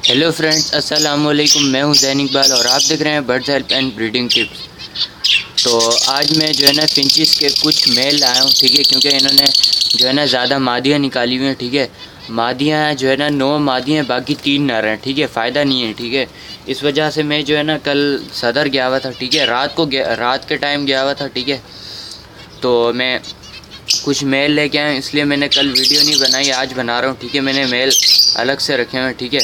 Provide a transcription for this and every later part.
Hello friends, अस्सलाम वालेकुम। मैं हूं ज़ैन इकबाल और आप देख रहे हैं birds help and breeding tips. तो आज मैं जो है ना फिंचिस के कुछ मेल लाया हूं, ठीक है, क्योंकि इन्होंने जो है ना ज़्यादा मादियाँ निकाली हुई हैं, ठीक है। मादियाँ जो है ना 9 मादियाँ हैं, बाकी 3 नर हैं, ठीक है। फ़ायदा नहीं है, ठीक है। इस वजह से मैं जो है ना कल सदर गया हुआ था, ठीक है। रात के टाइम गया हुआ था, ठीक है। तो मैं कुछ मेल लेके आया, इसलिए मैंने कल वीडियो नहीं बनाई, आज बना रहा हूँ, ठीक है। मैंने मेल अलग से रखे हुए हैं, ठीक है।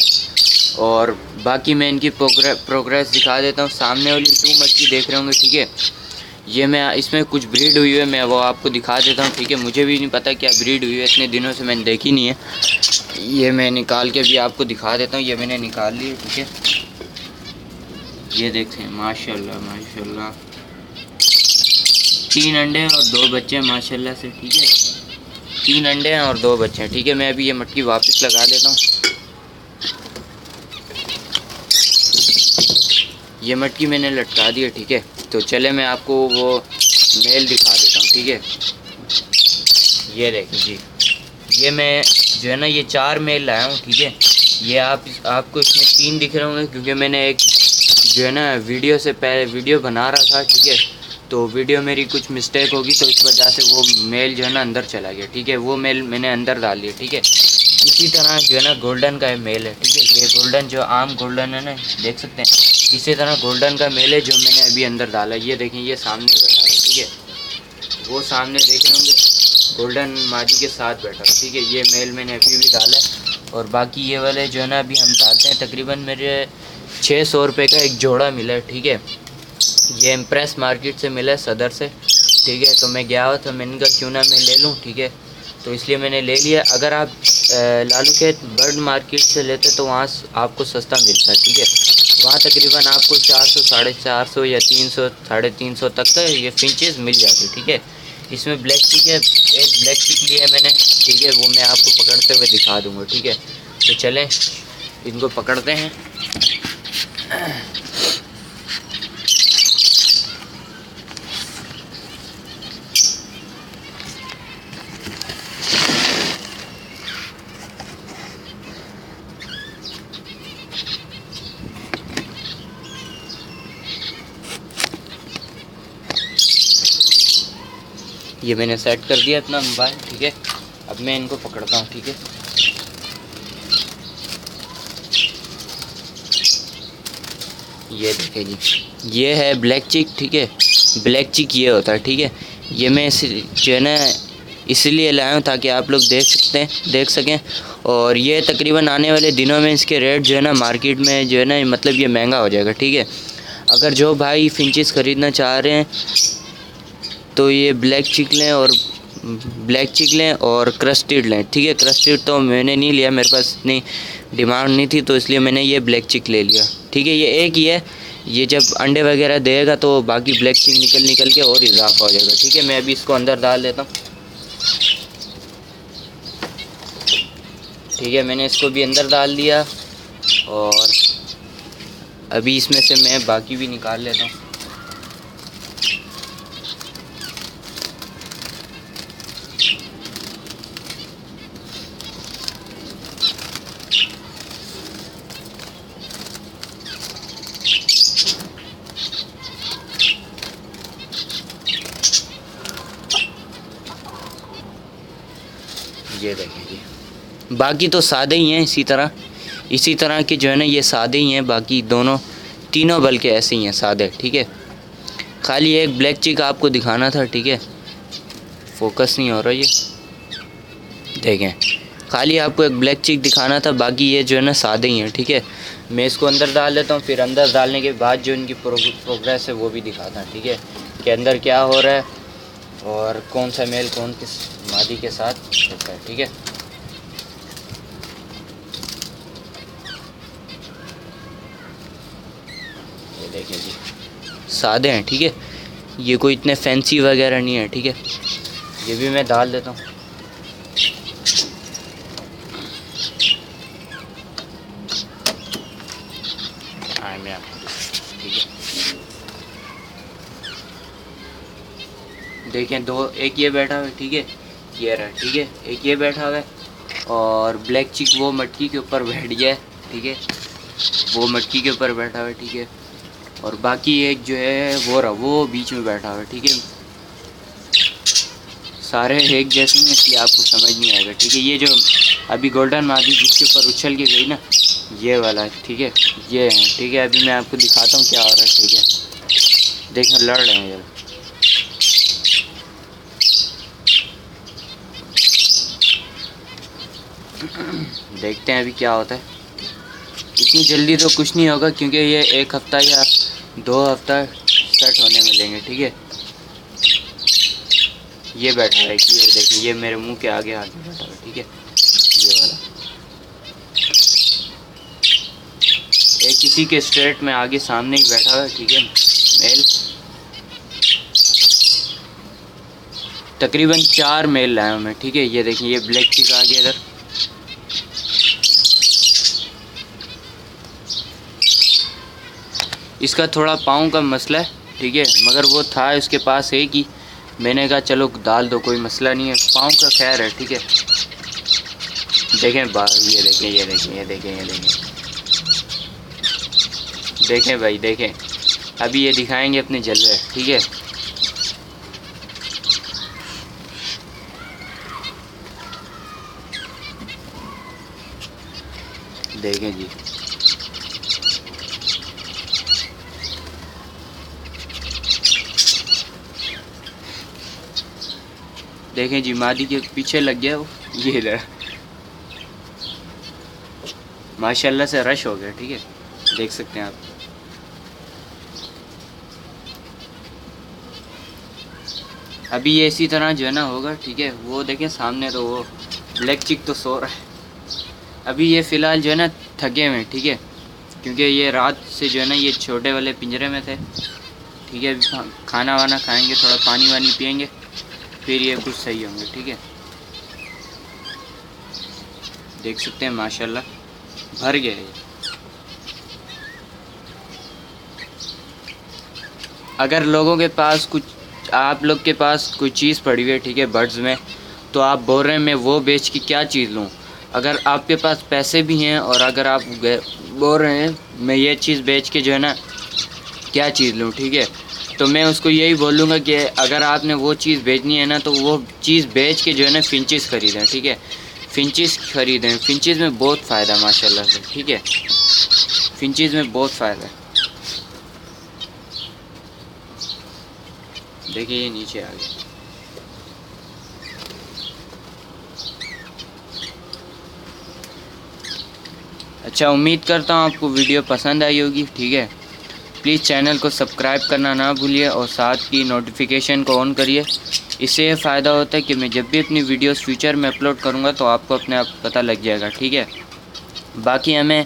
और बाकी मैं इनकी प्रोग्रेस दिखा देता हूँ। सामने वाली 2 मच्छी देख रहे होंगे, ठीक है। ये मैं इसमें कुछ ब्रीड हुई है, मैं वो आपको दिखा देता हूँ, ठीक है। मुझे भी नहीं पता क्या ब्रीड हुई है, इतने दिनों से मैंने देखी नहीं है। ये मैं निकाल के भी आपको दिखा देता हूँ। ये मैंने निकाल ली है, ठीक है। ये देखते हैं, माशाल्लाह माशाल्लाह 3 अंडे और 2 बच्चे माशाल्लाह से, ठीक है। 3 अंडे हैं और 2 बच्चे हैं, ठीक है। मैं अभी ये मटकी वापस लगा देता हूँ। ये मटकी मैंने लटका दी है, ठीक है। तो चले मैं आपको वो मेल दिखा देता हूँ, ठीक है। ये देखिए जी, ये मैं जो है ना ये 4 मेल लाया हूँ, ठीक है। ये आपको इसमें 3 दिख रहे होंगे, क्योंकि मैंने एक जो है ना वीडियो से पहले वीडियो बना रहा था, ठीक है। तो वीडियो मेरी कुछ मिस्टेक होगी, तो इस वजह से वो मेल जो है ना अंदर चला गया, ठीक है। वो मेल मैंने अंदर डाल दिया, ठीक है। इसी तरह जो है ना गोल्डन का मेल है, ठीक है। ये गोल्डन जो आम गोल्डन है ना, देख सकते हैं। इसी तरह गोल्डन का मेल है जो मैंने अभी अंदर डाला। ये देखें, ये सामने बैठा है, ठीक है। वो सामने देख रहे होंगे, गोल्डन मादी के साथ बैठा है, ठीक है। ये मेल मैंने अभी भी डाला है। और बाकी ये वाले जो है ना अभी हम डालते हैं। तकरीबन मेरे 600 रुपये का एक जोड़ा मिला है, ठीक है। ये इम्प्रेस मार्केट से मिला है, सदर से, ठीक है। तो मैं गया हुआ था, मैंने कहा क्यों ना मैं ले लूँ, ठीक है। तो इसलिए मैंने ले लिया। अगर आप लालू के बर्ड मार्केट से लेते तो वहाँ आपको सस्ता मिलता है, ठीक है। वहाँ तकरीबन आपको 400, 450 या 300, 350 तक का ये फिंचेस मिल जाते, ठीक है। इसमें ब्लैक चिक है, एक ब्लैक चिक लिया है मैंने, ठीक है। वो मैं आपको पकड़ते हुए दिखा दूँगा, ठीक है। तो चलें इनको पकड़ते हैं। ये मैंने सेट कर दिया अपना मोबाइल, ठीक है। अब मैं इनको पकड़ता हूँ, ठीक है। ये देखें जी, ये है ब्लैक चिक, ठीक है। ब्लैक चिक ये होता है, ठीक है। ये मैं जो है ना इसलिए लाया हूँ ताकि आप लोग देख सकें। और ये तकरीबन आने वाले दिनों में इसके रेट जो है ना मार्केट में जो है ना मतलब ये महंगा हो जाएगा, ठीक है। अगर जो भाई फिंचेस ख़रीदना चाह रहे हैं तो ये ब्लैक चिक लें और क्रस्टेड लें, ठीक है। क्रस्टेड तो मैंने नहीं लिया, मेरे पास इतनी डिमांड नहीं थी, तो इसलिए मैंने ये ब्लैक चिक ले लिया, ठीक है। ये एक ही है, ये जब अंडे वगैरह देगा तो बाकी ब्लैक चिक निकल के और इजाफा हो जाएगा, ठीक है। मैं अभी इसको अंदर डाल देता हूँ, ठीक है। मैंने इसको भी अंदर डाल दिया और अभी इसमें से मैं बाकी भी निकाल लेता हूँ। ये देखें जी, बाकी तो सादे ही हैं, इसी तरह के जो है ना ये सादे ही हैं। बाकी तीनों बल्कि ऐसे ही हैं, सादे, ठीक है। खाली एक ब्लैक चिक आपको दिखाना था, ठीक है। फोकस नहीं हो रहा ये, देखें। खाली आपको एक ब्लैक चिक दिखाना था, बाकी ये जो है ना सादे ही हैं, ठीक है। मैं इसको अंदर डाल देता हूँ, फिर अंदर डालने के बाद जो इनकी प्रोग्रेस है वो भी दिखाता हूँ, ठीक है, कि अंदर क्या हो रहा है और कौन सा मेल कौन किस मादी के साथ होता है, ठीक है। ये देखें जी, सादे हैं, ठीक है। ये कोई इतने फैंसी वगैरह नहीं है, ठीक है। ये भी मैं डाल देता हूँ। हाँ, मैं आपको, ठीक है। देखें, एक ये बैठा हुआ है, ठीक है। ये रहा, ठीक है। एक ये बैठा हुआ है और ब्लैक चिक वो मटकी के ऊपर बैठ गया है, ठीक है। वो मटकी के ऊपर बैठा हुआ है, ठीक है। और बाकी एक जो है वो रहा, वो बीच में बैठा हुआ है, ठीक है। सारे एक जैसे हैं इसलिए आपको समझ नहीं आएगा, ठीक है। ये जो अभी गोल्डन मादी जिसके ऊपर उछल के गई ना, ये वाला है, ठीक है। ये है, ठीक है। अभी मैं आपको दिखाता हूँ क्या हो रहा है, ठीक है। देखो लड़ रहे हैं यार। देखते हैं अभी क्या होता है। इतनी जल्दी तो कुछ नहीं होगा क्योंकि ये 1 हफ़्ता या 2 हफ़्ता सेट होने में लेंगे, ठीक है। ये बैठा है, ये देखिए, ये मेरे मुंह के आगे आगे बैठा है, ठीक है। ये वाला एक किसी के स्ट्रेट में आगे सामने ही बैठा हुआ है, ठीक है। मेल तकरीबन 4 मेल लाया हूँ मैं, ठीक है। ये देखिए, ये ब्लैक चिक आ गया इधर। इसका थोड़ा पाँव का मसला है, ठीक है, मगर वो था इसके पास है कि मैंने कहा चलो डाल दो, कोई मसला नहीं है। पाँव का खैर है, ठीक है। देखें ये देखें, ये देखें, ये देखें, ये देखें, देखें भाई, देखें। अभी ये दिखाएंगे अपने जलवे, ठीक है। देखें जी, देखें जी, मादी के पीछे लग गया वो, ये इधर माशाल्लाह से रश हो गया, ठीक है। देख सकते हैं आप। अभी ये इसी तरह जो है ना होगा, ठीक है। वो देखें सामने तो वो ब्लैक चिक तो सो रहा है। अभी ये फ़िलहाल जो है ना थके हुए, ठीक है, क्योंकि ये रात से जो है ना ये छोटे वाले पिंजरे में थे, ठीक है। अभी खाना वाना खाएंगे, थोड़ा पानी वानी पियेंगे, फिर ये कुछ सही होंगे, ठीक है। देख सकते हैं माशाल्लाह भर गया है ये। अगर लोगों के पास कुछ, आप लोग के पास कोई चीज़ पड़ी हुई है, ठीक है, बर्ड्स में, तो आप बोल रहे हैं मैं वो बेच के क्या चीज़ लूँ। अगर आपके पास पैसे भी हैं और अगर आप बोल रहे हैं मैं ये चीज़ बेच के जो है ना क्या चीज़ लूँ, ठीक है, तो मैं उसको यही बोलूँगा कि अगर आपने वो चीज़ बेचनी है ना तो वो चीज़ बेच के जो है ना फिंचेस ख़रीदें, ठीक है। फिंचेस ख़रीदें, फिंचेस में बहुत फ़ायदा माशाल्लाह से, ठीक है। फिंचेस में बहुत फ़ायदा है। देखिए ये नीचे आ गया। अच्छा, उम्मीद करता हूँ आपको वीडियो पसंद आई होगी, ठीक है। प्लीज़ चैनल को सब्सक्राइब करना ना भूलिए और साथ की नोटिफिकेशन को ऑन करिए। इससे ये फ़ायदा होता है कि मैं जब भी अपनी वीडियोस फ्यूचर में अपलोड करूँगा तो आपको अपने आप पता लग जाएगा, ठीक है। बाकी हमें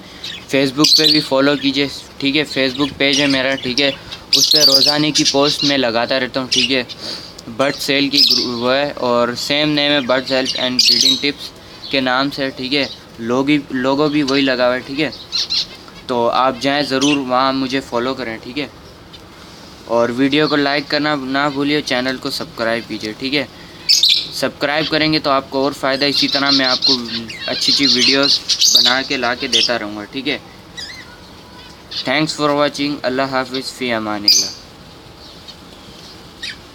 फेसबुक पे भी फॉलो कीजिए, ठीक है। फेसबुक पेज है मेरा, ठीक है। उस पर रोज़ाने की पोस्ट मैं लगाता रहता हूँ, ठीक है। बर्ड सेल की वो है और सेम नेम है, birds health and breeding tips के नाम से, ठीक है। लोगो भी वही लगा हुआ है, ठीक है। तो आप जाएं ज़रूर वहाँ, मुझे फॉलो करें, ठीक है। और वीडियो को लाइक करना ना भूलिए, चैनल को सब्सक्राइब कीजिए, ठीक है। सब्सक्राइब करेंगे तो आपको और फ़ायदा। इसी तरह मैं आपको अच्छी अच्छी वीडियोस बना के ला के देता रहूँगा, ठीक है। Thanks for watching. अल्लाह हाफिज़, फ़ी अमानिल्लाह।